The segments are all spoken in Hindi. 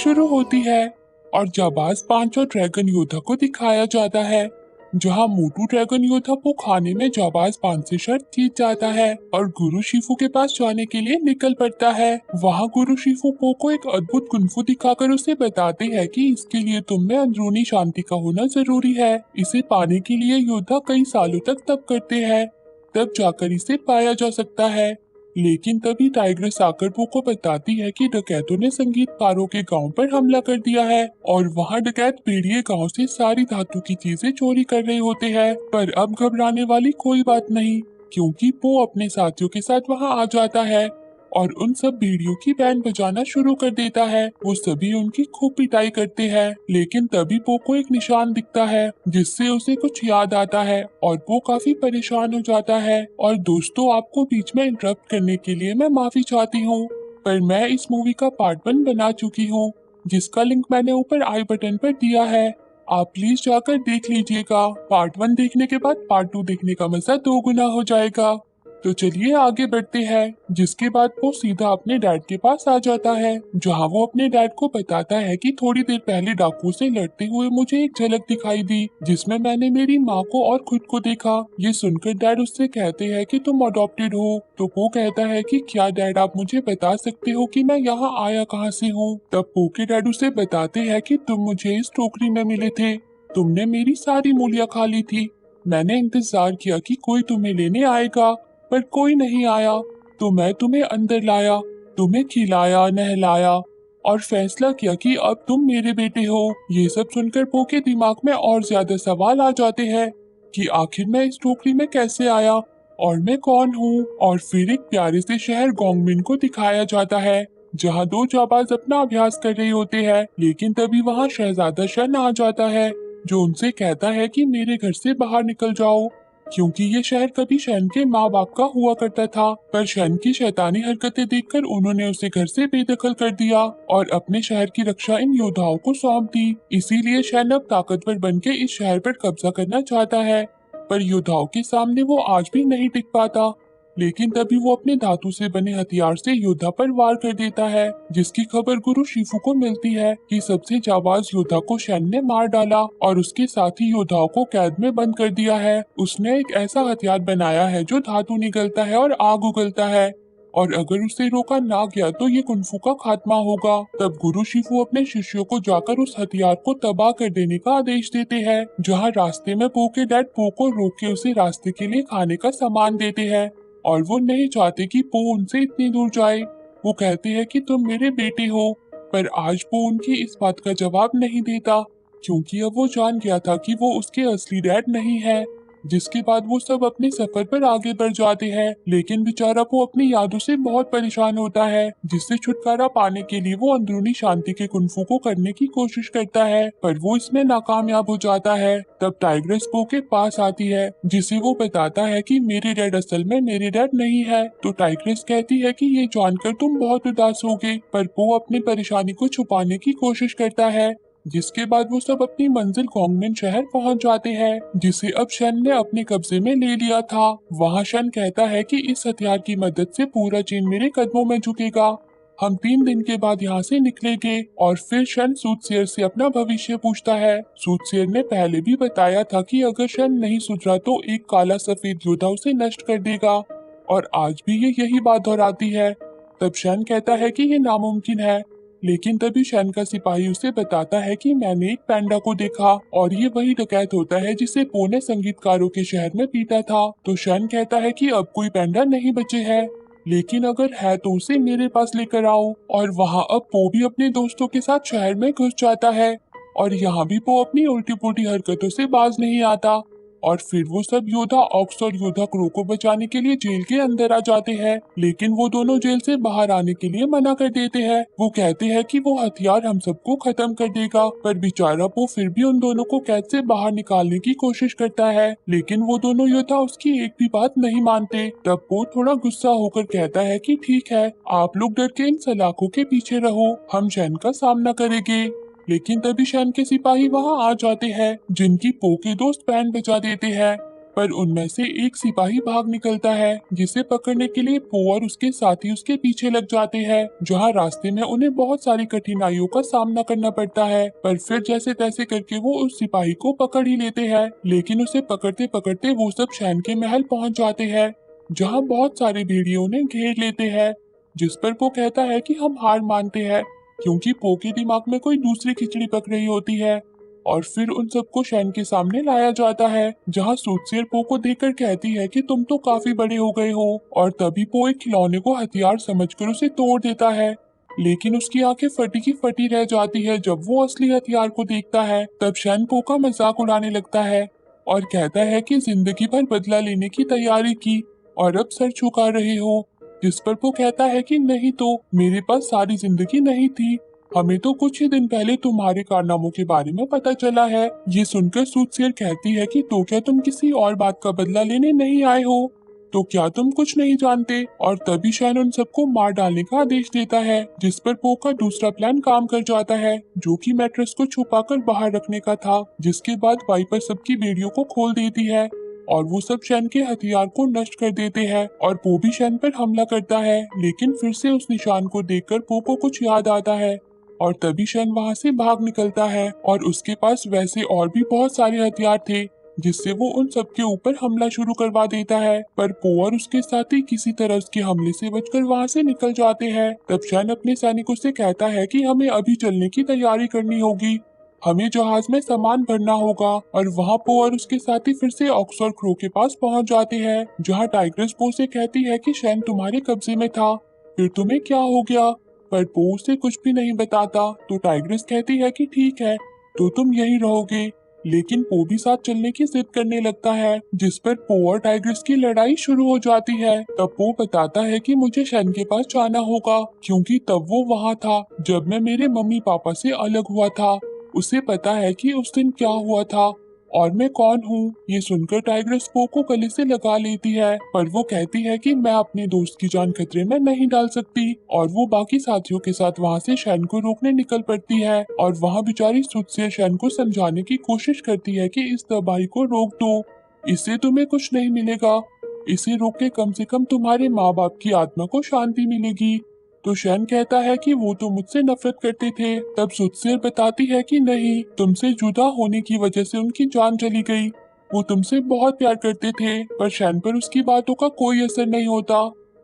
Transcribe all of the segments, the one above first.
शुरू होती है और जाबाज पांच और ड्रैगन योद्धा को दिखाया जाता है, जहां मोटू ड्रैगन योद्धा को खाने में जाबाज पांच से शर्त जीत जाता है और गुरु शिफू के पास जाने के लिए निकल पड़ता है। वहां गुरु शिफू पो को एक अद्भुत कुंफू दिखाकर उसे बताते हैं कि इसके लिए तुम में अंदरूनी शांति का होना जरूरी है। इसे पाने के लिए योद्धा कई सालों तक तप करते हैं, तब जाकर इसे पाया जा सकता है। लेकिन तभी टाइग्रेस आकर पो को बताती है कि डकैतों ने संगीतकारों के गांव पर हमला कर दिया है और वहां डकैत पीड़िए गांव से सारी धातु की चीजें चोरी कर रहे होते हैं। पर अब घबराने वाली कोई बात नहीं, क्योंकि पो अपने साथियों के साथ वहां आ जाता है और उन सब भेड़ियों की बैंड बजाना शुरू कर देता है। वो सभी उनकी खूब पिटाई करते हैं, लेकिन तभी पो को एक निशान दिखता है जिससे उसे कुछ याद आता है और वो काफी परेशान हो जाता है। और दोस्तों, आपको बीच में इंटरप्ट करने के लिए मैं माफी चाहती हूँ, पर मैं इस मूवी का पार्ट 1 बना चुकी हूँ, जिसका लिंक मैंने ऊपर आई बटन पर दिया है। आप प्लीज जाकर देख लीजिएगा। पार्ट 1 देखने के बाद पार्ट 2 देखने का मजा 2 गुना हो जाएगा। तो चलिए आगे बढ़ते हैं, जिसके बाद वो सीधा अपने डैड के पास आ जाता है, जहां वो अपने डैड को बताता है कि थोड़ी देर पहले डाकू से लड़ते हुए मुझे एक झलक दिखाई दी, जिसमें मैंने मेरी माँ को और खुद को देखा। ये सुनकर डैड उससे कहते हैं कि तुम अडॉप्टेड हो। तो वो कहता है कि क्या डैड आप मुझे बता सकते हो कि मैं यहाँ आया कहाँ से हूँ। तब पो के डैड उसे बताते हैं कि तुम मुझे इस टोकरी में मिले थे, तुमने मेरी सारी मूलियाँ खा ली थी। मैंने इंतजार किया कि कोई तुम्हें लेने आएगा, पर कोई नहीं आया, तो मैं तुम्हें अंदर लाया, तुम्हें खिलाया नहलाया और फैसला किया कि अब तुम मेरे बेटे हो। ये सब सुनकर पो के दिमाग में और ज्यादा सवाल आ जाते हैं कि आखिर मैं इस टोकरी में कैसे आया और मैं कौन हूँ। और फिर एक प्यारे से शहर गोंगमिन को दिखाया जाता है, जहाँ दो जाबाज अपना अभ्यास कर रहे होते हैं। लेकिन तभी वहाँ शहजादा शन आ जाता है, जो उनसे कहता है कि मेरे घर से बाहर निकल जाओ, क्योंकि ये शहर कभी शन के माँ बाप का हुआ करता था। पर शन की शैतानी हरकतें देखकर उन्होंने उसे घर से बेदखल कर दिया और अपने शहर की रक्षा इन योद्धाओं को सौंप दी। इसीलिए शन अब ताकतवर बनके इस शहर पर कब्जा करना चाहता है, पर योद्धाओं के सामने वो आज भी नहीं टिक पाता। लेकिन तभी वो अपने धातु से बने हथियार से योद्धा पर वार कर देता है, जिसकी खबर गुरु शिफू को मिलती है कि सबसे जाबाज योद्धा को शन ने मार डाला और उसके साथी योद्धाओं को कैद में बंद कर दिया है। उसने एक ऐसा हथियार बनाया है जो धातु निगलता है और आग उगलता है, और अगर उसे रोका ना गया तो ये कुंफू का खात्मा होगा। तब गुरु शिफू अपने शिष्यों को जाकर उस हथियार को तबाह कर देने का आदेश देते हैं, जहाँ रास्ते में पो के डैड पो को रोक के उसे रास्ते के लिए खाने का सामान देते हैं और वो नहीं चाहते कि पो उनसे इतनी दूर जाए। वो कहते हैं कि तुम मेरे बेटे हो, पर आज पो उनकी इस बात का जवाब नहीं देता, क्योंकि अब वो जान गया था कि वो उसके असली डैड नहीं है। जिसके बाद वो सब अपने सफर पर आगे बढ़ जाते हैं, लेकिन बेचारा वो अपनी यादों से बहुत परेशान होता है, जिससे छुटकारा पाने के लिए वो अंदरूनी शांति के कुंफू को करने की कोशिश करता है, पर वो इसमें नाकामयाब हो जाता है। तब टाइग्रेस पो के पास आती है, जिसे वो बताता है कि मेरे डैड असल में मेरे डैड नहीं है। तो टाइग्रेस कहती है कि ये जानकर तुम बहुत उदास होगे, पर पो अपनी परेशानी को छुपाने की कोशिश करता है। जिसके बाद वो सब अपनी मंजिल गोंगमिन शहर पहुंच जाते हैं, जिसे अब शन ने अपने कब्जे में ले लिया था। वहां शन कहता है कि इस हथियार की मदद से पूरा चीन मेरे कदमों में झुकेगा। हम 3 दिन के बाद यहाँ से निकलेंगे। और फिर शन सूटसेयर से अपना भविष्य पूछता है। सूटसेयर ने पहले भी बताया था कि अगर शन नहीं सुधरा तो एक काला सफेद योद्धा उसे नष्ट कर देगा, और आज भी ये यही बात दोहराती है। तब शन कहता है कि ये नामुमकिन है, लेकिन तभी शन का सिपाही उसे बताता है कि मैंने एक पैंडा को देखा और ये वही डकैत होता है जिसे पो ने संगीतकारों के शहर में पीटा था। तो शन कहता है कि अब कोई पैंडा नहीं बचे हैं, लेकिन अगर है तो उसे मेरे पास लेकर आओ। और वहाँ अब पो भी अपने दोस्तों के साथ शहर में घुस जाता है, और यहाँ भी पो अपनी उल्टी पुल्टी हरकतों से बाज नहीं आता। और फिर वो सब योद्धा ऑक्स और योद्धा क्रो को बचाने के लिए जेल के अंदर आ जाते हैं, लेकिन वो दोनों जेल से बाहर आने के लिए मना कर देते हैं। वो कहते हैं कि वो हथियार हम सबको खत्म कर देगा, पर बेचारा वो फिर भी उन दोनों को कैद से बाहर निकालने की कोशिश करता है, लेकिन वो दोनों योद्धा उसकी एक भी बात नहीं मानते। तब वो थोड़ा गुस्सा होकर कहता है कि ठीक है, आप लोग डर के इन सलाखों के पीछे रहो, हम शन का सामना करेंगे। लेकिन तभी शन के सिपाही वहां आ जाते हैं, जिनकी पो के दोस्त बैंड बजा देते हैं। पर उनमें से एक सिपाही भाग निकलता है, जिसे पकड़ने के लिए पो और उसके साथी उसके पीछे लग जाते हैं, जहाँ रास्ते में उन्हें बहुत सारी कठिनाइयों का सामना करना पड़ता है। पर फिर जैसे तैसे करके वो उस सिपाही को पकड़ ही लेते हैं, लेकिन उसे पकड़ते पकड़ते वो सब शैन के महल पहुंच जाते हैं, जहाँ बहुत सारे भेड़िए उन्हें घेर लेते हैं। जिस पर वो कहता है कि हम हार मानते हैं, क्योंकि पो के दिमाग में कोई दूसरी खिचड़ी पक रही होती है। और फिर उन सबको शैन के सामने लाया जाता है, जहाँ सूटसेर पो को देखकर कहती है कि तुम तो काफी बड़े हो गए हो, और तभी पो एक खिलौने को हथियार समझकर उसे तोड़ देता है। लेकिन उसकी आंखें फटी की फटी रह जाती है जब वो असली हथियार को देखता है। तब शैन पो का मजाक उड़ाने लगता है और कहता है कि जिंदगी भर बदला लेने की तैयारी की और अब सर झुका रहे हो। जिस पर वो कहता है कि नहीं तो मेरे पास सारी जिंदगी नहीं थी, हमें तो कुछ ही दिन पहले तुम्हारे कारनामों के बारे में पता चला है। ये सुनकर सूटसेर कहती है कि तो क्या तुम किसी और बात का बदला लेने नहीं आए हो? तो क्या तुम कुछ नहीं जानते? और तभी शैन उन सबको मार डालने का आदेश देता है, जिस पर पो का दूसरा प्लान काम कर जाता है, जो कि मैट्रेस को छुपाकर बाहर रखने का था। जिसके बाद वाइपर सबकी बेड़ियों को खोल देती है और वो सब शैन के हथियार को नष्ट कर देते हैं, और पो भी शैन पर हमला करता है। लेकिन फिर से उस निशान को देखकर पो को कुछ याद आता है और तभी शैन वहां से भाग निकलता है, और उसके पास वैसे और भी बहुत सारे हथियार थे, जिससे वो उन सबके ऊपर हमला शुरू करवा देता है। पर पो और उसके साथी किसी तरह उसके हमले से बचकर वहां से निकल जाते हैं। तब शैन अपने सैनिकों से कहता है कि हमें अभी चलने की तैयारी करनी होगी, हमें जहाज में सामान भरना होगा। और वहाँ पो और उसके साथी फिर से ऑक्स और क्रो के पास पहुँच जाते हैं, जहाँ टाइग्रेस पो से कहती है कि शैन तुम्हारे कब्जे में था, फिर तुम्हें क्या हो गया? पर पो उसे कुछ भी नहीं बताता। तो टाइग्रेस कहती है कि ठीक है, तो तुम यहीं रहोगे। लेकिन पो भी साथ चलने की जिद करने लगता है, जिस पर पो और टाइग्रेस की लड़ाई शुरू हो जाती है। तब पो बताता है कि मुझे शैन के पास जाना होगा, क्योंकि तब वो वहाँ था जब मैं मेरे मम्मी पापा से अलग हुआ था। उसे पता है कि उस दिन क्या हुआ था और मैं कौन हूँ। ये सुनकर टाइग्रेस पो को गले से लगा लेती है, पर वो कहती है कि मैं अपने दोस्त की जान खतरे में नहीं डाल सकती, और वो बाकी साथियों के साथ वहाँ से शैन को रोकने निकल पड़ती है। और वहाँ बेचारी सूटसेर शैन को समझाने की कोशिश करती है कि इस तबाही को रोक दो, इससे तुम्हें कुछ नहीं मिलेगा, इसे रोक के कम से कम तुम्हारे माँ बाप की आत्मा को शांति मिलेगी। तो शैन कहता है कि वो तो मुझसे नफरत करते थे। तब सूटसेर बताती है कि नहीं, तुमसे जुदा होने की वजह से उनकी जान चली गई, वो तुमसे बहुत प्यार करते थे। पर शैन पर उसकी बातों का कोई असर नहीं होता।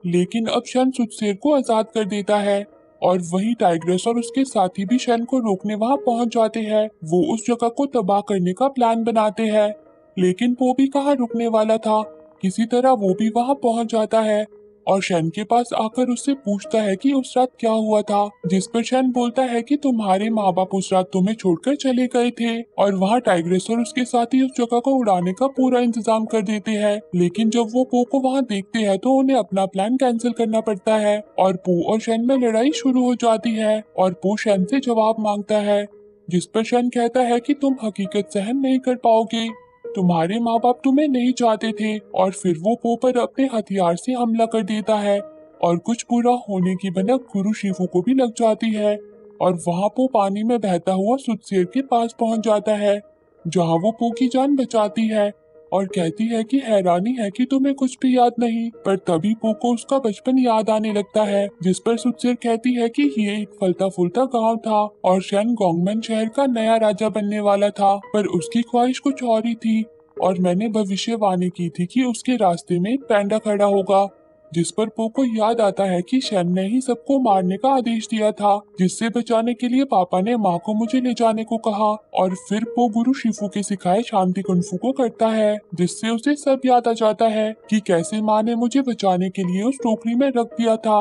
लेकिन अब शैन सूटसेर को आजाद कर देता है, और वही टाइग्रेस और उसके साथी भी शैन को रोकने वहां पहुंच जाते हैं। वो उस जगह को तबाह करने का प्लान बनाते हैं, लेकिन वो भी कहाँ रुकने वाला था, किसी तरह वो भी वहां पहुंच जाता है और शैन के पास आकर उससे पूछता है कि उस रात क्या हुआ था। जिस पर शैन बोलता है कि तुम्हारे माँ बाप उस रात तुम्हें छोड़कर चले गए थे। और वहाँ टाइग्रेस और उसके साथी उस जगह को उड़ाने का पूरा इंतजाम कर देते हैं, लेकिन जब वो पो को वहाँ देखते हैं तो उन्हें अपना प्लान कैंसिल करना पड़ता है, और पो और शैन में लड़ाई शुरू हो जाती है, और पो शैन से जवाब मांगता है, जिस पर शैन कहता है कि तुम हकीकत सहन नहीं कर पाओगे, तुम्हारे माँ बाप तुम्हें नहीं चाहते थे। और फिर वो पो पर अपने हथियार से हमला कर देता है, और कुछ पूरा होने की भनक गुरु शिफू को भी लग जाती है, और वहाँ पो पानी में बहता हुआ सूटसेर के पास पहुँच जाता है, जहाँ वो पो की जान बचाती है और कहती है कि हैरानी है कि तुम्हें कुछ भी याद नहीं। पर तभी पो को उसका बचपन याद आने लगता है, जिस पर सूटसेर कहती है कि ये एक फलता फूलता गांव था और शैन गोंगमैन शहर का नया राजा बनने वाला था, पर उसकी ख्वाहिश कुछ और ही थी, और मैंने भविष्यवाणी की थी कि उसके रास्ते में एक पैंडा खड़ा होगा। जिस पर पो को याद आता है कि शैन ने ही सबको मारने का आदेश दिया था, जिससे बचाने के लिए पापा ने माँ को मुझे ले जाने को कहा। और फिर पो गुरु शिफू के सिखाए शांति कुंफू को करता है, जिससे उसे सब याद आ जाता है कि कैसे माँ ने मुझे बचाने के लिए उस टोकरी में रख दिया था,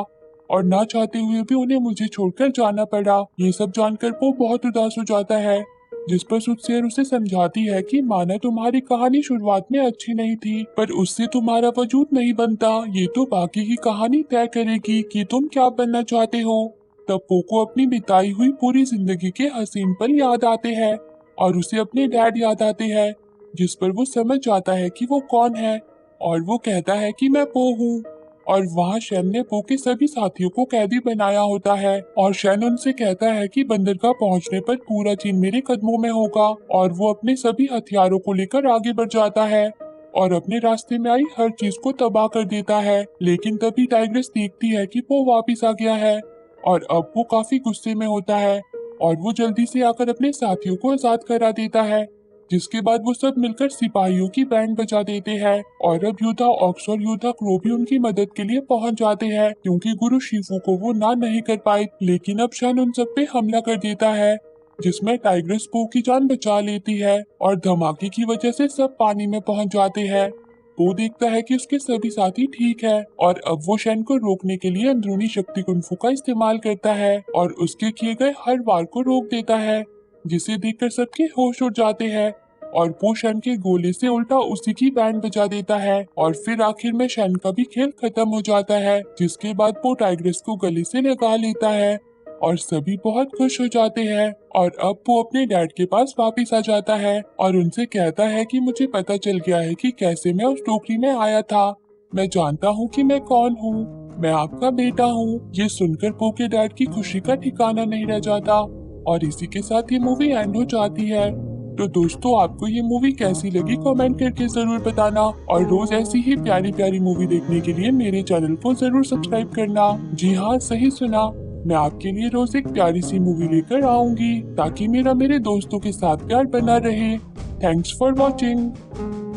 और ना चाहते हुए भी उन्हें मुझे छोड़कर जाना पड़ा। ये सब जानकर पो बहुत उदास हो जाता है, जिस पर सूटसेर उसे समझाती है कि माना तुम्हारी कहानी शुरुआत में अच्छी नहीं थी, पर उससे तुम्हारा वजूद नहीं बनता, ये तो बाकी की कहानी तय करेगी कि तुम क्या बनना चाहते हो। तब पो को अपनी बिताई हुई पूरी जिंदगी के हसीन पल याद आते हैं, और उसे अपने डैड याद आते हैं, जिस पर वो समझ जाता है कि वो कौन है, और वो कहता है कि मैं पो हूँ। और वहाँ शैन ने पो के सभी साथियों को कैदी बनाया होता है, और शैन उनसे कहता है कि बंदरगाह पहुँचने पर पूरा चीन मेरे कदमों में होगा, और वो अपने सभी हथियारों को लेकर आगे बढ़ जाता है। और अपने रास्ते में आई हर चीज को तबाह कर देता है। लेकिन तभी टाइग्रेस देखती है कि वो वापिस आ गया है और अब वो काफी गुस्से में होता है और वो जल्दी से आकर अपने साथियों को आजाद करा देता है। जिसके बाद वो सब मिलकर सिपाहियों की बैंड बजा देते हैं और अब योद्धा ऑक्स और योद्धा क्रो भी उनकी मदद के लिए पहुंच जाते हैं, क्योंकि गुरु शिफू को वो ना नहीं कर पाए। लेकिन अब शन उन सब पे हमला कर देता है, जिसमें टाइग्रेस पो की जान बचा लेती है और धमाके की वजह से सब पानी में पहुंच जाते हैं। वो देखता है कि उसके सभी साथी ठीक है और अब वो शन को रोकने के लिए अंदरूनी शक्ति कुंफू का इस्तेमाल करता है और उसके किए गए हर वार को रोक देता है, जिसे देखकर सबके होश उड़ जाते हैं और वो शन के गोले से उल्टा उसी की बैंड बजा देता है और फिर आखिर में शन का भी खेल खत्म हो जाता है। जिसके बाद वो टाइग्रेस को गले से लगा लेता है और सभी बहुत खुश हो जाते हैं और अब वो अपने डैड के पास वापिस आ जाता है और उनसे कहता है कि मुझे पता चल गया है कि कैसे मैं उस टोकरी में आया था। मैं जानता हूँ कि मैं कौन हूँ, मैं आपका बेटा हूँ। ये सुनकर पो के डैड की खुशी का ठिकाना नहीं रह जाता और इसी के साथ ये मूवी एंड हो जाती है। तो दोस्तों, आपको ये मूवी कैसी लगी कमेंट करके जरूर बताना और रोज ऐसी ही प्यारी प्यारी मूवी देखने के लिए मेरे चैनल को जरूर सब्सक्राइब करना। जी हाँ, सही सुना, मैं आपके लिए रोज एक प्यारी सी मूवी लेकर आऊंगी ताकि मेरे दोस्तों के साथ प्यार बना रहे। Thanks for watching.